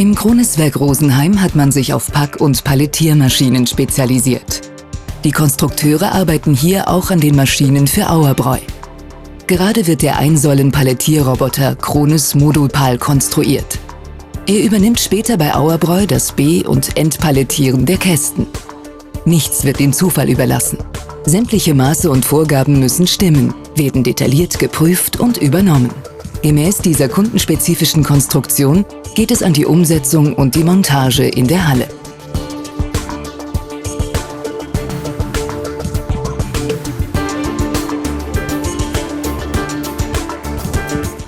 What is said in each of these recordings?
Im Kroneswerk Rosenheim hat man sich auf Pack- und Palettiermaschinen spezialisiert. Die Konstrukteure arbeiten hier auch an den Maschinen für Auerbräu. Gerade wird der Einsäulen-Palettierroboter Krones Modulpal konstruiert. Er übernimmt später bei Auerbräu das Be- und Entpalettieren der Kästen. Nichts wird dem Zufall überlassen. Sämtliche Maße und Vorgaben müssen stimmen, werden detailliert geprüft und übernommen. Gemäß dieser kundenspezifischen Konstruktion geht es an die Umsetzung und die Montage in der Halle.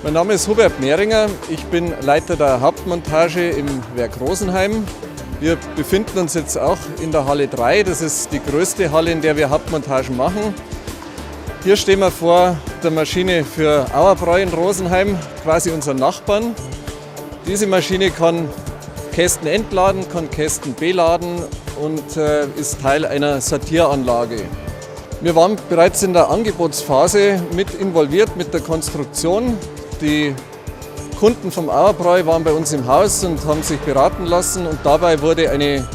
Mein Name ist Hubert Mehringer, ich bin Leiter der Hauptmontage im Werk Rosenheim. Wir befinden uns jetzt auch in der Halle 3, das ist die größte Halle, in der wir Hauptmontagen machen. Hier stehen wir vor der Maschine für Auerbräu in Rosenheim, quasi unseren Nachbarn. Diese Maschine kann Kästen entladen, kann Kästen beladen und ist Teil einer Sortieranlage. Wir waren bereits in der Angebotsphase mit involviert mit der Konstruktion. Die Kunden vom Auerbräu waren bei uns im Haus und haben sich beraten lassen und dabei wurde eine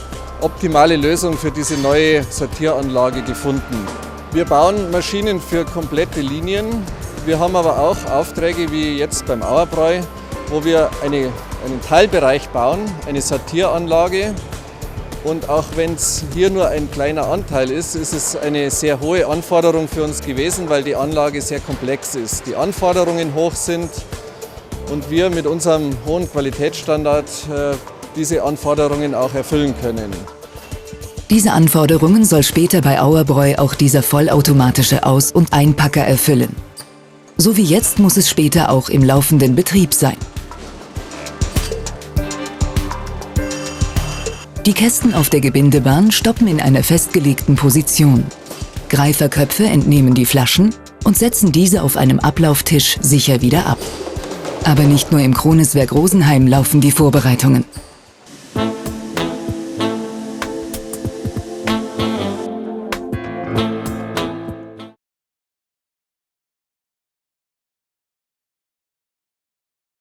optimale Lösung für diese neue Sortieranlage gefunden. Wir bauen Maschinen für komplette Linien. Wir haben aber auch Aufträge wie jetzt beim Auerbräu, wo wir einen Teilbereich bauen, eine Sortieranlage. Und auch wenn es hier nur ein kleiner Anteil ist, ist es eine sehr hohe Anforderung für uns gewesen, weil die Anlage sehr komplex ist. Die Anforderungen hoch sind und wir mit unserem hohen Qualitätsstandard diese Anforderungen auch erfüllen können. Diese Anforderungen soll später bei Auerbräu auch dieser vollautomatische Aus- und Einpacker erfüllen. So wie jetzt muss es später auch im laufenden Betrieb sein. Die Kästen auf der Gebindebahn stoppen in einer festgelegten Position. Greiferköpfe entnehmen die Flaschen und setzen diese auf einem Ablauftisch sicher wieder ab. Aber nicht nur im Kroneswerk Rosenheim laufen die Vorbereitungen.